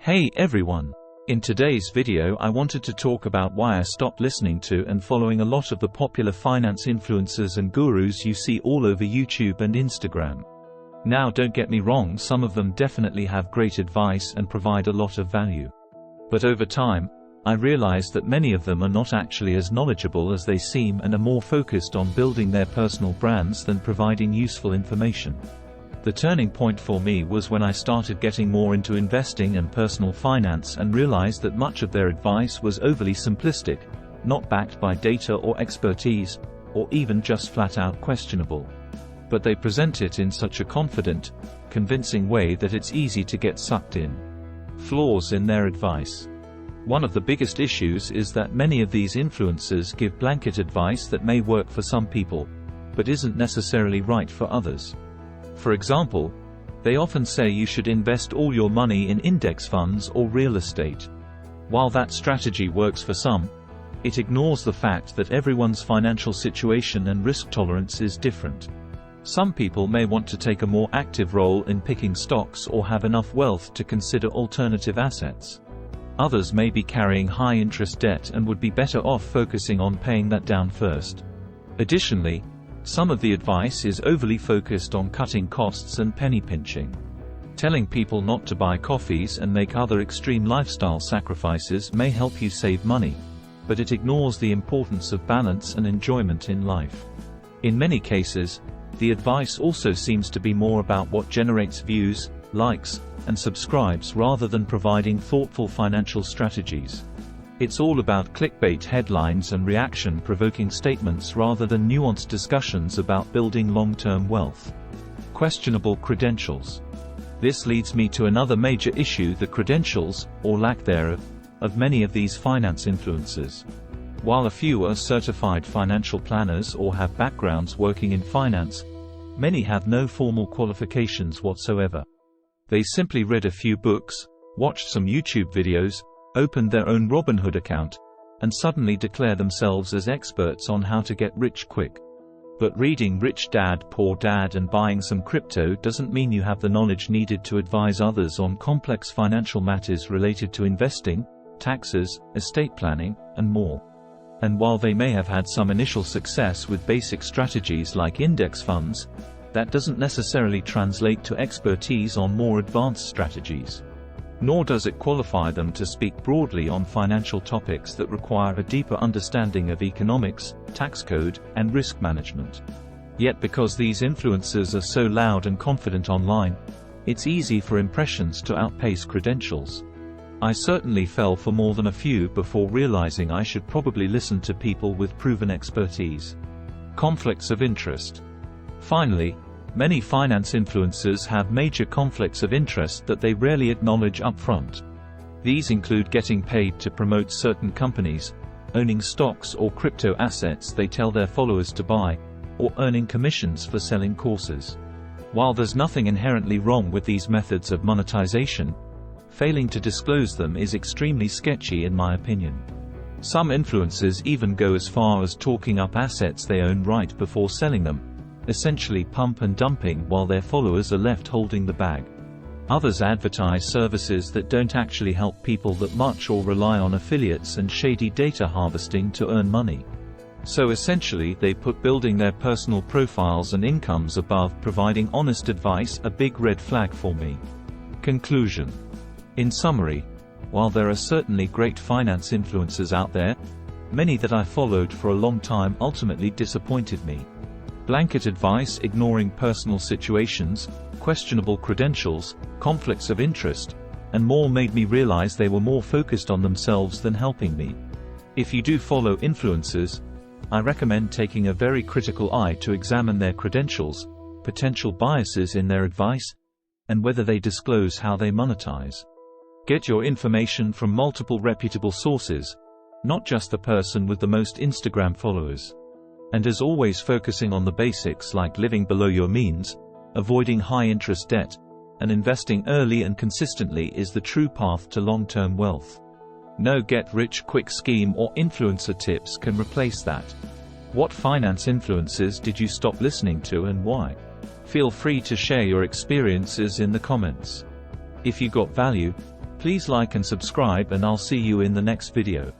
Hey everyone! In today's video I wanted to talk about why I stopped listening to and following a lot of the popular finance influencers and gurus you see all over YouTube and Instagram. Now don't get me wrong, some of them definitely have great advice and provide a lot of value. But over time, I realized that many of them are not actually as knowledgeable as they seem and are more focused on building their personal brands than providing useful information. The turning point for me was when I started getting more into investing and personal finance and realized that much of their advice was overly simplistic, not backed by data or expertise, or even just flat-out questionable. But they present it in such a confident, convincing way that it's easy to get sucked in. Flaws in their advice. One of the biggest issues is that many of these influencers give blanket advice that may work for some people, but isn't necessarily right for others. For example, they often say you should invest all your money in index funds or real estate. While that strategy works for some, it ignores the fact that everyone's financial situation and risk tolerance is different. Some people may want to take a more active role in picking stocks or have enough wealth to consider alternative assets. Others may be carrying high-interest debt and would be better off focusing on paying that down first. Additionally, some of the advice is overly focused on cutting costs and penny pinching. Telling people not to buy coffees and make other extreme lifestyle sacrifices may help you save money, but it ignores the importance of balance and enjoyment in life. In many cases, the advice also seems to be more about what generates views, likes, and subscribes rather than providing thoughtful financial strategies. It's all about clickbait headlines and reaction-provoking statements rather than nuanced discussions about building long-term wealth. Questionable credentials. This leads me to another major issue: the credentials, or lack thereof, of many of these finance influencers. While a few are certified financial planners or have backgrounds working in finance, many have no formal qualifications whatsoever. They simply read a few books, watched some YouTube videos, opened their own Robinhood account, and suddenly declare themselves as experts on how to get rich quick. But reading Rich Dad, Poor Dad and buying some crypto doesn't mean you have the knowledge needed to advise others on complex financial matters related to investing, taxes, estate planning, and more. And while they may have had some initial success with basic strategies like index funds, that doesn't necessarily translate to expertise on more advanced strategies. Nor does it qualify them to speak broadly on financial topics that require a deeper understanding of economics, tax code, and risk management. Yet because these influencers are so loud and confident online, it's easy for impressions to outpace credentials. I certainly fell for more than a few before realizing I should probably listen to people with proven expertise. Conflicts of interest. Finally, many finance influencers have major conflicts of interest that they rarely acknowledge upfront. These include getting paid to promote certain companies, owning stocks or crypto assets they tell their followers to buy, or earning commissions for selling courses. While there's nothing inherently wrong with these methods of monetization, failing to disclose them is extremely sketchy in my opinion. Some influencers even go as far as talking up assets they own right before selling them, essentially pump and dumping while their followers are left holding the bag. Others advertise services that don't actually help people that much or rely on affiliates and shady data harvesting to earn money. So essentially they put building their personal profiles and incomes above providing honest advice, a big red flag for me. Conclusion. In summary, while there are certainly great finance influencers out there, many that I followed for a long time ultimately disappointed me. Blanket advice ignoring personal situations, questionable credentials, conflicts of interest, and more made me realize they were more focused on themselves than helping me. If you do follow influencers, I recommend taking a very critical eye to examine their credentials, potential biases in their advice, and whether they disclose how they monetize. Get your information from multiple reputable sources, not just the person with the most Instagram followers. And as always, focusing on the basics like living below your means, avoiding high-interest debt, and investing early and consistently is the true path to long-term wealth. No get-rich-quick scheme or influencer tips can replace that. What finance influencers did you stop listening to and why? Feel free to share your experiences in the comments. If you got value, Please like and subscribe, and I'll see you in the next video.